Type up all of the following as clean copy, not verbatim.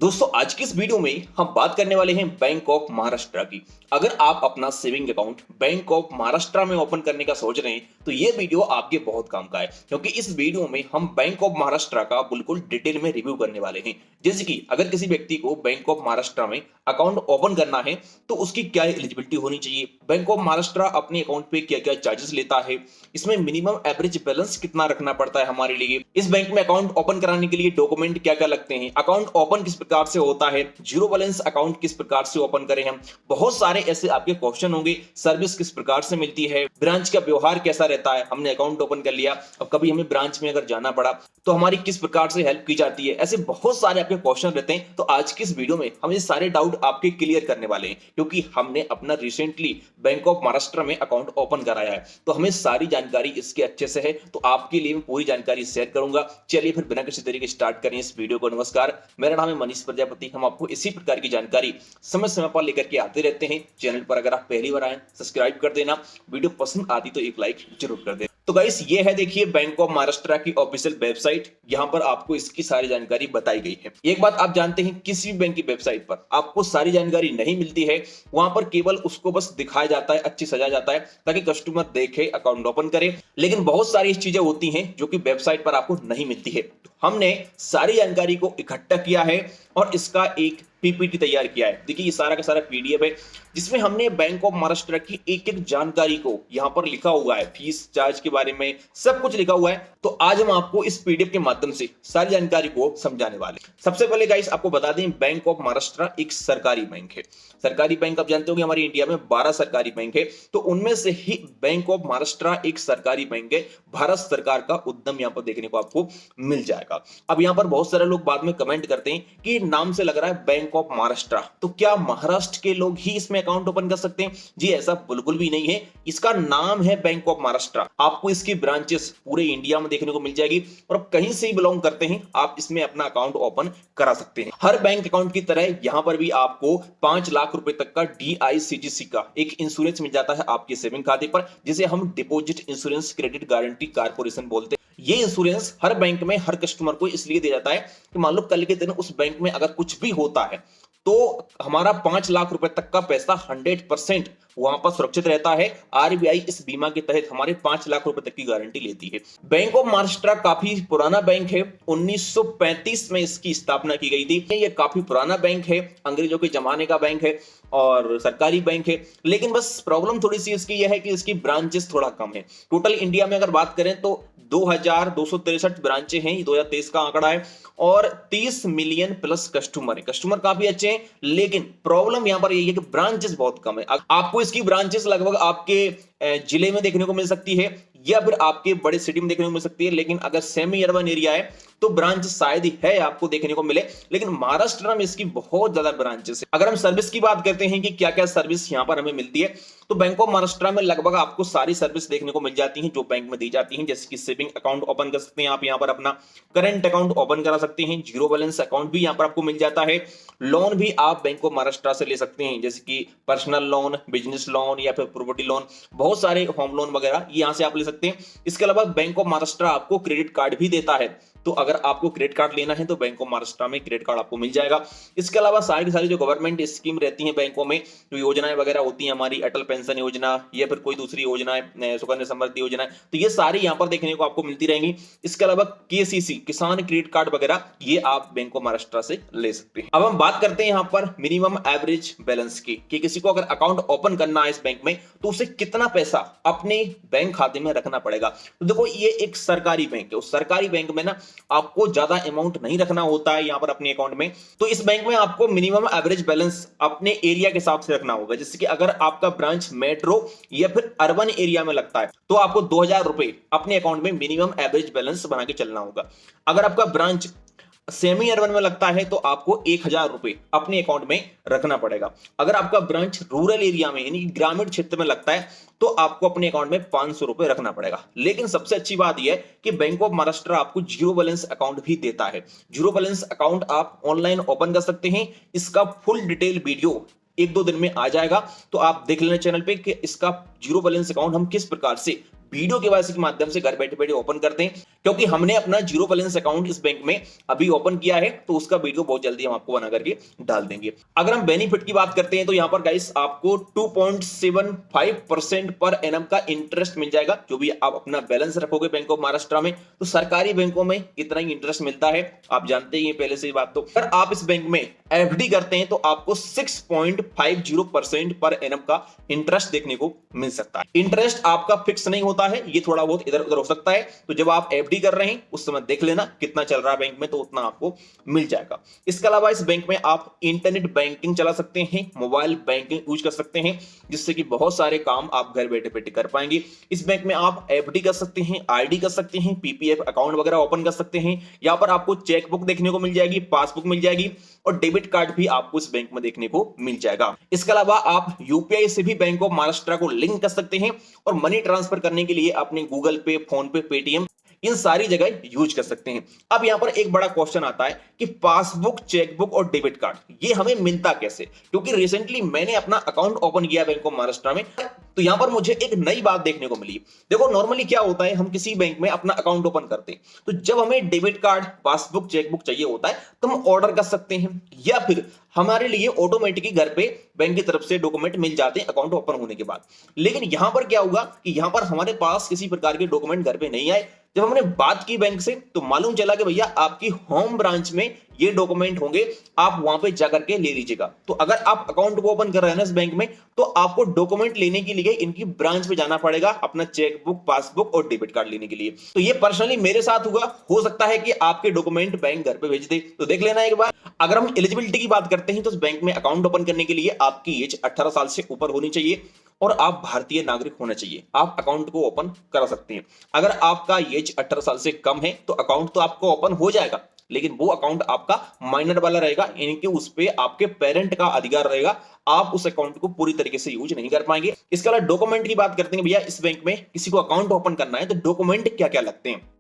दोस्तों आज की इस वीडियो में हम बात करने वाले हैं बैंक ऑफ महाराष्ट्र की। अगर आप अपना saving account bank of Maharashtra में ओपन करने का सोच रहे हैं तो ये वीडियो आपके बहुत काम का है, क्योंकि इस वीडियो में हम बैंक ऑफ महाराष्ट्र का बिल्कुल डिटेल में रिव्यू करने वाले हैं। जैसे कि अगर किसी व्यक्ति को बैंक ऑफ महाराष्ट्र में अकाउंट ओपन करना है तो उसकी क्या एलिजिबिलिटी होनी चाहिए, बैंक ऑफ महाराष्ट्र अपने अकाउंट पे क्या क्या चार्जेस लेता है, इसमें मिनिमम एवरेज बैलेंस कितना रखना पड़ता है हमारे लिए, इस बैंक में अकाउंट ओपन कराने के लिए डॉक्यूमेंट क्या क्या लगते हैं, अकाउंट ओपन किस प्रकार से होता है, जीरो बैलेंस अकाउंट किस प्रकार से ओपन करें हम, बहुत सारे ऐसे आपके क्वेश्चन होंगे, सर्विस किस प्रकार से मिलती है, ब्रांच का व्यवहार कैसा रहता है, हमने अकाउंट ओपन कर लिया अब कभी हमें ब्रांच में अगर जाना पड़ा तो हमारी किस प्रकार से हेल्प की जाती है, ऐसे बहुत सारे आपके क्वेश्चन रहते हैं। तो आज की इस वीडियो में हम ये सारे डाउट आपके क्लियर करने वाले हैं, क्योंकि हमने अपना रिसेंटली बैंक ऑफ महाराष्ट्र में अकाउंट ओपन कराया है तो हमें सारी जानकारी इसके अच्छे से है, तो आपके लिए मैं पूरी जानकारी शेयर करूंगा। चलिए फिर बिना किसी तरीके स्टार्ट करें इस वीडियो को। नमस्कार, मेरा नाम है मनीष प्रजापति। हम आपको इसी प्रकार की जानकारी समय समय पर लेकर के आते रहते हैं। चैनल पर अगर आप पहली बार आए सब्सक्राइब कर देना, वीडियो पसंद आती तो एक लाइक जरूर कर देना। तो गाइस ये है, देखिए बैंक ऑफ महाराष्ट्र की ऑफिशियल वेबसाइट, यहां पर आपको इसकी सारी जानकारी बताई गई है। एक बात आप जानते हैं, किसी भी बैंक की वेबसाइट पर आपको सारी जानकारी नहीं मिलती है, वहां पर केवल उसको बस दिखाया जाता है, अच्छी सजा जाता है ताकि कस्टमर देखे, अकाउंट ओपन करे, लेकिन बहुत सारी चीजें होती हैं जो कि वेबसाइट पर आपको नहीं मिलती है। हमने सारी जानकारी को इकट्ठा किया है और इसका एक पीपीटी तैयार किया है। देखिए ये सारा का सारा पीडीएफ है जिसमें हमने बैंक ऑफ महाराष्ट्र की एक एक जानकारी को यहां पर लिखा हुआ है, फीस चार्ज के बारे में सब कुछ लिखा हुआ है। तो आज हम आपको इस पीडीएफ के माध्यम से सारी जानकारी को समझाने वाले। सबसे पहले गाइस आपको बता दें, बैंक ऑफ महाराष्ट्र एक सरकारी बैंक है। सरकारी बैंक आप जानते हो कि हमारी इंडिया में 12 सरकारी बैंक है, तो उनमें से ही बैंक ऑफ महाराष्ट्र एक सरकारी बैंक है। भारत सरकार का उद्यम यहां पर देखने को आपको मिल जाएगा। अब यहां पर बहुत सारे लोग बाद में कमेंट करते हैं कि नाम से लग रहा है बैंक ऑफ महाराष्ट्र, तो क्या महाराष्ट्र के लोग ही इसमें अकाउंट ओपन कर सकते हैं? जी ऐसा बिल्कुल भी नहीं है। इसका नाम है बैंक ऑफ महाराष्ट्र। आपको इसकी ब्रांचेस पूरे इंडिया में देखने को मिल जाएगी और आप कहीं से ही बिलोंग करते हैं आप इसमें अपना अकाउंट ओपन करा सकते हैं। हर बैंक अकाउंट की तरह यहां पर भी आपको 5 लाख रुपए तक का DICGC का एक इंश्योरेंस मिल जाता है आपके सेविंग खाते पर, जिसे हम deposit insurance credit guarantee corporation बोलते हैं। ये इंश्योरेंस हर बैंक में हर कस्टमर को इसलिए दिया जाता है कि मान लो कल के दिन उस बैंक में अगर कुछ भी होता है तो हमारा 5 लाख रुपए तक का पैसा 100% वहां पर सुरक्षित रहता है। आरबीआई इस बीमा के तहत हमारे 5 लाख रुपए तक की गारंटी लेती है। बैंक ऑफ महाराष्ट्र काफी पुराना बैंक है, 1935 में इसकी स्थापना की गई थी। ये काफी पुराना बैंक है, अंग्रेजों के जमाने का बैंक है और सरकारी बैंक है, लेकिन बस प्रॉब्लम थोड़ी सी इसकी यह है कि इसकी ब्रांचेस थोड़ा कम है। टोटल इंडिया में अगर बात करें तो 2263 ब्रांचें हैं, 2023 का आंकड़ा है, और 30 मिलियन प्लस कस्टमर है। कस्टमर काफी अच्छे हैं, लेकिन प्रॉब्लम यहां पर यही है कि ब्रांचेस बहुत कम है। आपको इसकी ब्रांचेस लगभग आपके जिले में देखने को मिल सकती है या फिर आपके बड़े सिटी में देखने को मिल सकती है, लेकिन अगर सेमी अर्बन एरिया है तो ब्रांच शायद ही है आपको देखने को मिले, लेकिन महाराष्ट्र में इसकी बहुत ज्यादा ब्रांचेस है। अगर हम सर्विस की बात करते हैं कि क्या क्या सर्विस यहां पर हमें मिलती है, तो बैंक ऑफ महाराष्ट्र में लगभग आपको सारी सर्विस देखने को मिल जाती हैं जो बैंक में दी जाती हैं। जैसे कि सेविंग अकाउंट ओपन कर सकते हैं आप, यहां पर अपना करंट अकाउंट ओपन करा सकते हैं, जीरो बैलेंस अकाउंट भी यहां पर आपको मिल जाता है, लोन भी आप बैंक ऑफ महाराष्ट्र से ले सकते हैं, जैसे कि पर्सनल लोन, बिजनेस लोन या फिर प्रॉपर्टी लोन, बहुत सारे होम लोन वगैरह यहां से आप ले सकते हैं। इसके अलावा बैंक ऑफ महाराष्ट्र आपको क्रेडिट कार्ड भी देता है, तो अगर आपको क्रेडिट कार्ड लेना है तो बैंक ऑफ महाराष्ट्र में क्रेडिट कार्ड आपको मिल जाएगा। इसके अलावा सारी की सारी जो गवर्नमेंट स्कीम रहती हैं बैंकों में, जो योजनाएं वगैरह होती हैं, हमारी अटल पेंशन योजना या फिर कोई दूसरी योजना है, सुकन्या समृद्धि योजना, तो ये सारी यहां पर देखने को आपको मिलती रहेंगी। इसके अलावा KCC किसान क्रेडिट कार्ड वगैरह ये आप बैंक ऑफ महाराष्ट्र से ले सकते हैं। अब हम बात करते हैं यहां पर मिनिमम एवरेज बैलेंस की, कि किसी को अगर अकाउंट ओपन करना है इस बैंक में तो उसे कितना पैसा अपने बैंक खाते में रखना पड़ेगा। तो देखो ये एक सरकारी बैंक है, उस सरकारी बैंक में ना आपको ज्यादा अमाउंट नहीं रखना होता है यहां पर अपने अकाउंट में, तो इस बैंक में आपको मिनिमम एवरेज बैलेंस अपने एरिया के हिसाब से रखना होगा। जैसे कि अगर आपका ब्रांच मेट्रो या फिर अर्बन एरिया में लगता है तो आपको 2000 रुपए अपने अकाउंट में मिनिमम एवरेज बैलेंस बना के चलना होगा। अगर आपका ब्रांच सेमी अर्बन में लगता है तो आपको 1000 रुपए अपने अकाउंट में रखना पड़ेगा। अगर आपका ब्रांच रूरल एरिया में यानी ग्रामीण क्षेत्र में लगता है तो आपको अपने अकाउंट में 500 रुपए रखना पड़ेगा। लेकिन सबसे अच्छी बात यह है कि बैंक ऑफ महाराष्ट्र आपको जीरो बैलेंस अकाउंट भी देता है। जीरो बैलेंस अकाउंट आप ऑनलाइन ओपन कर सकते हैं। इसका फुल डिटेल वीडियो 1-2 दिन में आ जाएगा, तो आप देख लेना चैनल पे कि इसका जीरो बैलेंस अकाउंट हम किस प्रकार से वीडियो केवाईसी के माध्यम से घर बैठे बैठे ओपन करते हैं, क्योंकि हमने अपना जीरो बैलेंस अकाउंट इस बैंक में अभी ओपन किया है, तो उसका वीडियो बहुत जल्दी हम आपको बना करके डाल देंगे। अगर हम बेनिफिट की बात करते हैं तो यहाँ पर गाइस आपको 2.75% पर एनम का इंटरेस्ट मिल जाएगा, जो भी आप अपना बैलेंस रखोगे बैंक ऑफ महाराष्ट्र में। तो सरकारी बैंकों में इतना ही इंटरेस्ट मिलता है, आप जानते ही हैं पहले से ही बात। तो अगर आप इस बैंक में एफडी करते हैं तो आपको 6.50% पर एनम का इंटरेस्ट देखने को मिल सकता है। इंटरेस्ट आपका फिक्स नहीं होता है, ये थोड़ा बहुत इधर उधर हो सकता है। तो जब आप एफडी कर रहे हैं उस समय देख लेना कितना चल रहा है बैंक में, तो उतना आपको मिल जाएगा। इसके अलावा इस बैंक में आप इंटरनेट बैंकिंग चला सकते हैं, मोबाइल बैंकिंग यूज कर सकते हैं, जिससे कि बहुत सारे काम आप घर बैठे बैठे कर पाएंगे। इस बैंक में आप एफडी कर सकते हैं, आरडी कर सकते हैं, पीपीएफ अकाउंट वगैरह ओपन कर सकते हैं। यहां पर आपको चेक बुक देखने को मिल जाएगी, पासबुक मिल जाएगी और डेबिट कार्ड भी आपको इस बैंक में देखने को मिल जाएगा। इसके अलावा आप यूपीआई से भी बैंक ऑफ महाराष्ट्र को लिंक कर सकते हैं और मनी ट्रांसफर करने के लिए अपने गूगल पे, फोन पे, पेटीएम, इन सारी जगह यूज कर सकते हैं। अब यहां पर एक बड़ा क्वेश्चन आता है कि पासबुक, चेकबुक और डेबिट कार्ड ये हमें मिलता कैसे? क्योंकि रिसेंटली मैंने अपना अकाउंट ओपन किया बैंक ऑफ महाराष्ट्र में, तो यहां पर मुझे एक नई बात देखने को मिली। देखो नॉर्मली क्या होता है, हम किसी बैंक में अपना अकाउंट ओपन करते हैं तो जब हमें डेबिट कार्ड, पासबुक, चेकबुक चाहिए होता है तो हम ऑर्डर कर सकते हैं, या फिर हमारे लिए ऑटोमेटिकली घर पे बैंक की तरफ से डॉक्यूमेंट मिल जाते हैं अकाउंट ओपन होने के बाद। लेकिन यहां पर क्या होगा कि यहां पर हमारे पास किसी प्रकार के डॉक्यूमेंट घर पे नहीं आए। जब हमने बात की बैंक से तो मालूम चला कि भैया आपकी होम ब्रांच में ये डॉक्यूमेंट होंगे, आप वहां पे जाकर के ले लीजिएगा। तो अगर आप अकाउंट को ओपन कर रहे हैं ना इस बैंक में, तो आपको डॉक्यूमेंट लेने के लिए इनकी ब्रांच पे जाना पड़ेगा, अपना चेकबुक, पासबुक और डेबिट कार्ड लेने के लिए। तो ये पर्सनली मेरे साथ हुआ, हो सकता है कि आपके डॉक्यूमेंट बैंक घर पे भेज दे, तो देख लेना एक बार। अगर हम एलिजिबिलिटी की बात करते हैं तो इस बैंक में अकाउंट ओपन करने के लिए आपकी एज 18 साल से ऊपर होनी चाहिए और आप भारतीय नागरिक होना चाहिए, आप अकाउंट को ओपन करा सकते हैं। अगर आपका एज 18 साल से कम है तो अकाउंट तो आपको ओपन हो जाएगा, लेकिन वो अकाउंट आपका माइनर वाला रहेगा, यानी कि उस पे आपके पेरेंट का अधिकार रहेगा, आप उस अकाउंट को पूरी तरीके से यूज नहीं कर पाएंगे। इसके अलावा डॉक्यूमेंट की बात करते हैं भैया, इस बैंक में किसी को अकाउंट ओपन करना है तो डॉक्यूमेंट क्या क्या लगते हैं।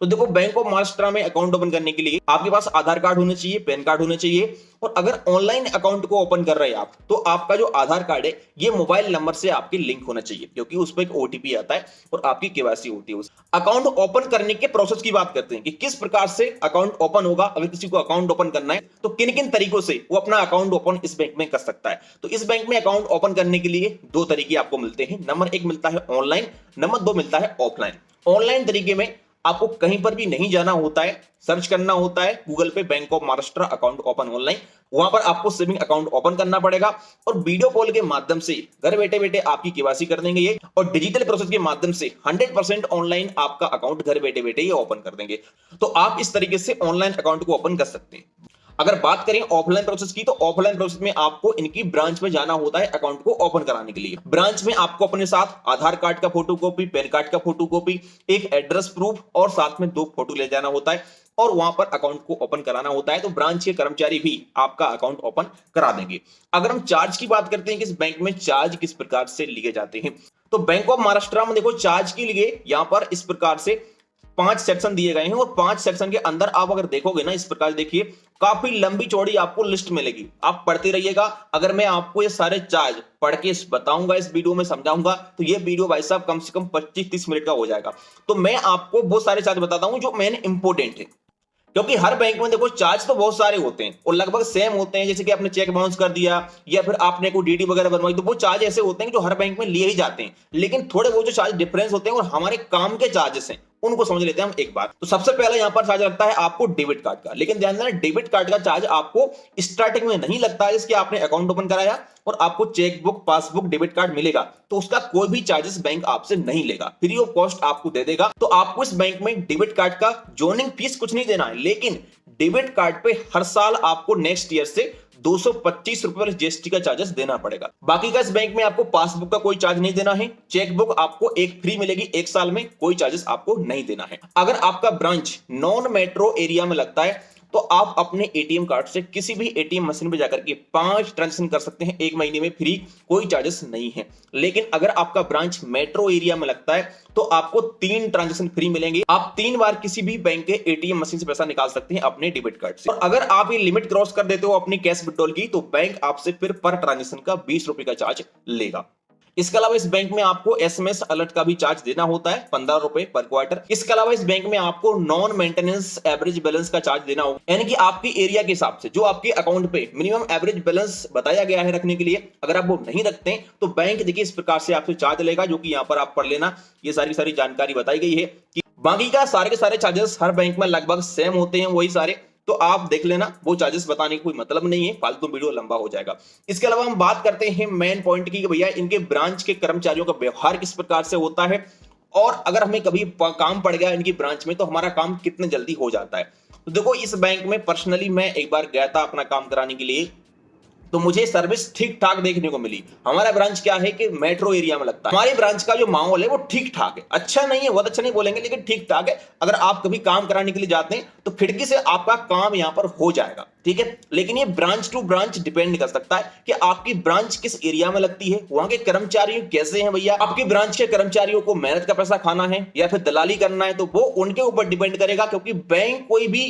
तो देखो बैंक ऑफ महाराष्ट्र में अकाउंट ओपन करने के लिए आपके पास आधार कार्ड होना चाहिए, पैन कार्ड होना चाहिए, और अगर ऑनलाइन अकाउंट को ओपन कर रहे हैं आप तो आपका जो आधार कार्ड है ये मोबाइल नंबर से आपके लिंक होना चाहिए, क्योंकि उस पर एक ओटीपी आता है और आपकी केवाईसी होती है। उस अकाउंट ओपन करने के प्रोसेस की बात करते हैं कि किस प्रकार से अकाउंट ओपन होगा। अगर किसी को अकाउंट ओपन करना है तो किन किन तरीकों से वो अपना अकाउंट ओपन इस बैंक में कर सकता है। तो इस बैंक में अकाउंट ओपन करने के लिए दो तरीके आपको मिलते हैं। नंबर एक मिलता है ऑनलाइन, नंबर दो मिलता है ऑफलाइन। ऑनलाइन तरीके में आपको कहीं पर भी नहीं जाना होता है, सर्च करना होता है गूगल पे bank of Maharashtra account open online, वहां पर आपको सेविंग अकाउंट ओपन करना पड़ेगा और वीडियो कॉल के माध्यम से घर बैठे बैठे आपकी केवाईसी कर देंगे ये, और डिजिटल प्रोसेस के माध्यम से 100% ऑनलाइन आपका अकाउंट घर बैठे बैठे ये ओपन कर देंगे। तो आप इस तरीके से ऑनलाइन अकाउंट को ओपन कर सकते हैं। अगर बात करें ऑफलाइन प्रोसेस की, तो ऑफलाइन प्रोसेस में आपको इनकी ब्रांच में जाना होता है अकाउंट को ओपन कराने के लिए। ब्रांच में आपको अपने साथ आधार कार्ड का फोटोकॉपी, पैन कार्ड का फोटोकॉपी, एक एड्रेस प्रूफ और साथ में 2 फोटो ले जाना होता है और वहां पर अकाउंट को ओपन कराना होता है। तो ब्रांच के कर्मचारी भी आपका अकाउंट ओपन करा देंगे। अगर हम चार्ज की बात करते हैं कि इस बैंक में चार्ज किस प्रकार से लिए जाते हैं, तो बैंक ऑफ महाराष्ट्र में देखो चार्ज के लिए यहां पर इस प्रकार से 5 सेक्शन दिए गए हैं और 5 सेक्शन के अंदर आप अगर देखोगे ना, इस प्रकार देखिए काफी लंबी चौड़ी आपको लिस्ट मिलेगी, आप पढ़ते रहिएगा। अगर मैं आपको ये सारे चार्ज पढ़ के बताऊंगा, इस वीडियो में समझाऊंगा, तो ये वीडियो भाई साहब कम से कम 25-30 मिनट का हो जाएगा। तो मैं आपको बहुत सारे चार्ज बताता हूं जो मेन इंपोर्टेंट है, क्योंकि हर बैंक में देखो चार्ज तो बहुत सारे होते हैं और लगभग सेम होते हैं। जैसे कि आपने चेक बाउंस कर दिया या फिर आपने कोई डीडी वगैरह बनवाई, तो वो चार्ज ऐसे होते हैं कि जो हर बैंक में लिए ही जाते हैं, लेकिन थोड़े बहुत जो चार्ज डिफरेंस होते हैं और हमारे काम के चार्जेस हैं उनको समझ लेते हैं हम एक बार। तो सबसे पहले यहां पर चार्ज लगता है आपको डेबिट कार्ड का, लेकिन ध्यान देना डेबिट कार्ड का चार्ज आपको स्टार्टिंग में नहीं लगता है। इसके आपने अकाउंट ओपन कराया और आपको चेकबुक, पासबुक, डेबिट कार्ड मिलेगा तो उसका कोई भी चार्जेस बैंक आपसे नहीं लेगा, फ्री ऑफ कॉस्ट आपको दे देगा। तो आपको इस बैंक में डेबिट कार्ड का जॉइनिंग फीस कुछ नहीं देना है, लेकिन डेबिट कार्ड पे हर साल आपको नेक्स्ट ईयर से 225 रुपए जीएसटी का चार्जेस देना पड़ेगा। बाकी का इस बैंक में आपको पासबुक का कोई चार्ज नहीं देना है, चेकबुक आपको एक फ्री मिलेगी 1 साल में, कोई चार्जेस आपको नहीं देना है। अगर आपका ब्रांच नॉन मेट्रो एरिया में लगता है तो आप अपने एटीएम कार्ड से किसी भी एटीएम मशीन पे जाकर के 5 ट्रांजैक्शन कर सकते हैं 1 महीने में फ्री, कोई चार्जेस नहीं है। लेकिन अगर आपका ब्रांच मेट्रो एरिया में लगता है तो आपको 3 ट्रांजैक्शन फ्री मिलेंगे। आप 3 बार किसी भी बैंक के एटीएम मशीन से पैसा निकाल सकते हैं अपने डेबिट कार्ड से। और अगर आप ये लिमिट क्रॉस कर देते हो अपनी कैश विड्रॉल की, तो बैंक आपसे फिर पर ट्रांजैक्शन का 20 रुपए का चार्ज लेगा। इसके अलावा इस बैंक में आपको एसएमएस अलर्ट का भी चार्ज देना होता है 15 रुपए पर क्वार्टर। इसके अलावा इस बैंक में आपको नॉन मेंटेनेंस एवरेज बैलेंस का चार्ज देना होगा, यानी कि आपकी एरिया के हिसाब से जो आपके अकाउंट पे मिनिमम एवरेज बैलेंस बताया गया है रखने के लिए, अगर आप वो नहीं रखते हैं तो बैंक देखिए इस प्रकार से आपसे चार्ज लेगा, जो कि यहाँ पर आप पढ़ लेना, ये सारी जानकारी बताई गई है। कि बाकी का सारे के सारे चार्जेस हर बैंक में लगभग सेम होते हैं, वही सारे, तो आप देख लेना, वो चार्जेस बताने का कोई मतलब नहीं है, फालतू वीडियो लंबा हो जाएगा। इसके अलावा हम बात करते हैं मेन पॉइंट की, भैया इनके ब्रांच के कर्मचारियों का व्यवहार किस प्रकार से होता है, और अगर हमें कभी काम पड़ गया इनकी ब्रांच में तो हमारा काम कितने जल्दी हो जाता है। तो देखो इस बैंक में पर्सनली मैं एक बार गया था अपना काम कराने के लिए, तो मुझे सर्विस ठीक ठाक देखने को मिली। हमारा ब्रांच क्या है कि मेट्रो एरिया में लगता है। हमारे ब्रांच का जो माहौल है वो ठीक ठाक है, अच्छा नहीं है, बहुत अच्छा नहीं बोलेंगे, लेकिन ठीक ठाक है। अगर आप कभी काम कराने के लिए जाते हैं तो खिड़की से आपका काम यहां पर हो जाएगा, ठीक है। लेकिन ये ब्रांच टू ब्रांच डिपेंड कर सकता है कि आपकी ब्रांच किस एरिया में लगती है, वहां के कर्मचारी कैसे हैं भैया। आपकी ब्रांच के कर्मचारियों को मेहनत का पैसा खाना है या फिर दलाली करना है, तो वो उनके ऊपर डिपेंड करेगा, क्योंकि बैंक कोई भी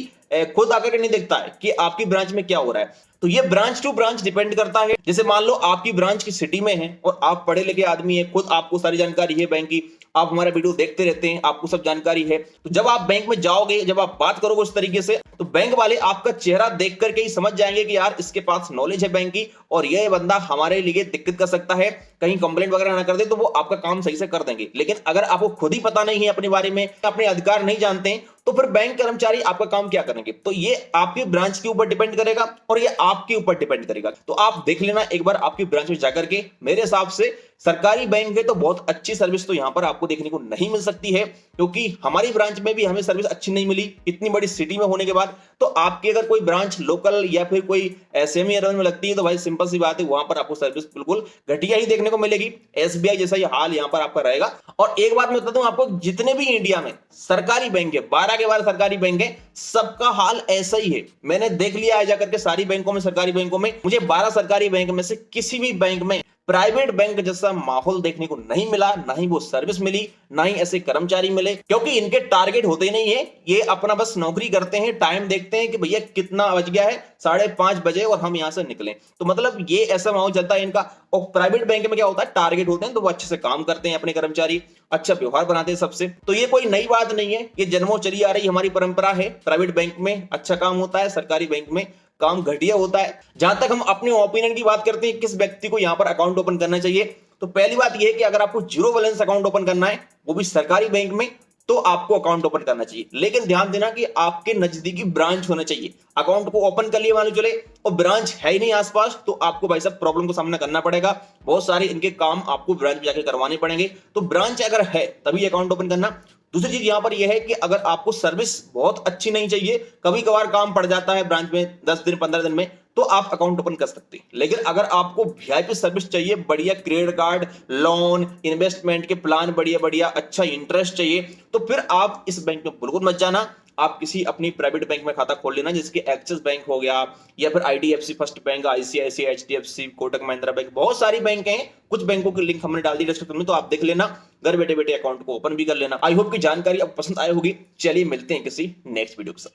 खुद आकर के नहीं देखता है कि आपकी ब्रांच में क्या हो रहा है। तो ये ब्रांच टू ब्रांच डिपेंड करता है। जैसे मान लो आपकी ब्रांच की सिटी में है और आप पढ़े लिखे आदमी है, खुद आपको सारी जानकारी है बैंक की, आप हमारा वीडियो देखते रहते हैं, आपको सब जानकारी है, तो जब आप बैंक में जाओगे, जब आप बात करोगे उस तरीके से, तो बैंक वाले आपका चेहरा देख करके ही समझ जाएंगे कि यार इसके पास नॉलेज है बैंक की और ये बंदा हमारे लिए दिक्कत कर सकता है, कहीं कंप्लेंट वगैरह ना कर दे तो वो आपका काम सही से कर देंगे। लेकिन अगर आपको खुद ही पता नहीं है अपने बारे में, अपने अधिकार नहीं जानते हैं, तो फिर बैंक कर्मचारी आपका काम क्या करेंगे। तो ये आपकी ब्रांच के ऊपर डिपेंड करेगा और ये आपके ऊपर डिपेंड करेगा। तो आप देख लेना एक बार आपकी ब्रांच में जाकर के। मेरे हिसाब से सरकारी बैंक है तो बहुत अच्छी सर्विस तो यहां पर आपको देखने को नहीं मिल सकती है, क्योंकि हमारी ब्रांच में भी हमें सर्विस अच्छी नहीं मिली इतनी बड़ी सिटी में होने के बाद। तो आपकी अगर कोई ब्रांच लोकल या फिर कोई सेमी अर्बन में लगती है तो भाई सिंपल सी बात है, वहां पर आपको सर्विस बिल्कुल घटिया ही देखने को मिलेगी। एसबीआई जैसा ही हाल यहां पर आपका रहेगा। और एक बात मैं बता दूं आपको, जितने भी इंडिया में सरकारी बैंक है, 12 के 12 सरकारी बैंक है, सबका हाल ऐसा ही है। मैंने देख लिया है जाकर के सारी बैंकों में, सरकारी बैंकों में, मुझे 12 सरकारी बैंक में से किसी भी बैंक में प्राइवेट बैंक जैसा माहौल देखने को नहीं मिला, ना ही वो सर्विस मिली, ना ही ऐसे कर्मचारी मिले, क्योंकि इनके टारगेट होते नहीं है। ये अपना बस नौकरी करते हैं, टाइम देखते हैं कि भैया कितना बज गया है, 5:30 बजे और हम यहां से निकलें। तो मतलब ये ऐसा माहौल चलता है इनका। और प्राइवेट बैंक में क्या होता है, टारगेट होते हैं तो वो अच्छे से काम करते हैं, अपने कर्मचारी अच्छा व्यवहार बनाते हैं सबसे। तो ये कोई नई बात नहीं है, ये जन्मों चली आ रही हमारी परंपरा है। प्राइवेट बैंक में अच्छा काम होता है, सरकारी बैंक में काम घटिया होता है। जहां तक हम अपने ओपिनियन की बात करते हैं किस व्यक्ति को यहां पर अकाउंट ओपन करना चाहिए, तो पहली बात यह है कि अगर आपको जीरो बैलेंस अकाउंट ओपन करना है, वो भी सरकारी बैंक में, तो आपको अकाउंट ओपन करना चाहिए। लेकिन ध्यान देना कि आपके नजदीकी ब्रांच होना चाहिए। अकाउंट को ओपन कर लिया मान लो चले और ब्रांच है ही नहीं आसपास, तो आपको भाई साहब प्रॉब्लम का सामना करना पड़ेगा। बहुत सारे इनके काम आपको ब्रांच में जाकर करवाने पड़ेंगे। तो ब्रांच अगर है तभी अकाउंट ओपन करना। दूसरी चीज यहां पर यह है कि अगर आपको सर्विस बहुत अच्छी नहीं चाहिए, कभी कभार काम पड़ जाता है ब्रांच में 10 दिन 15 दिन में, तो आप अकाउंट ओपन कर सकते हैं। लेकिन अगर आपको वीआईपी सर्विस चाहिए, बढ़िया क्रेडिट कार्ड, लोन, इन्वेस्टमेंट के प्लान, बढ़िया बढ़िया अच्छा इंटरेस्ट चाहिए, तो फिर आप इस बैंक में बिल्कुल मत जाना। आप किसी अपनी प्राइवेट बैंक में खाता खोल लेना, जिसके एक्सिस बैंक हो गया या फिर IDFC first bank, ICICI, HDFC, Kotak Mahindra bank, बहुत सारी बैंक हैं। कुछ बैंकों की लिंक हमने डाल दी डिस्क्रिप्शन में, तो आप देख लेना, घर बैठे बैठे अकाउंट को ओपन भी कर लेना। आई होप की जानकारी अब पसंद आई होगी। चलिए मिलते हैं किसी नेक्स्ट वीडियो के साथ।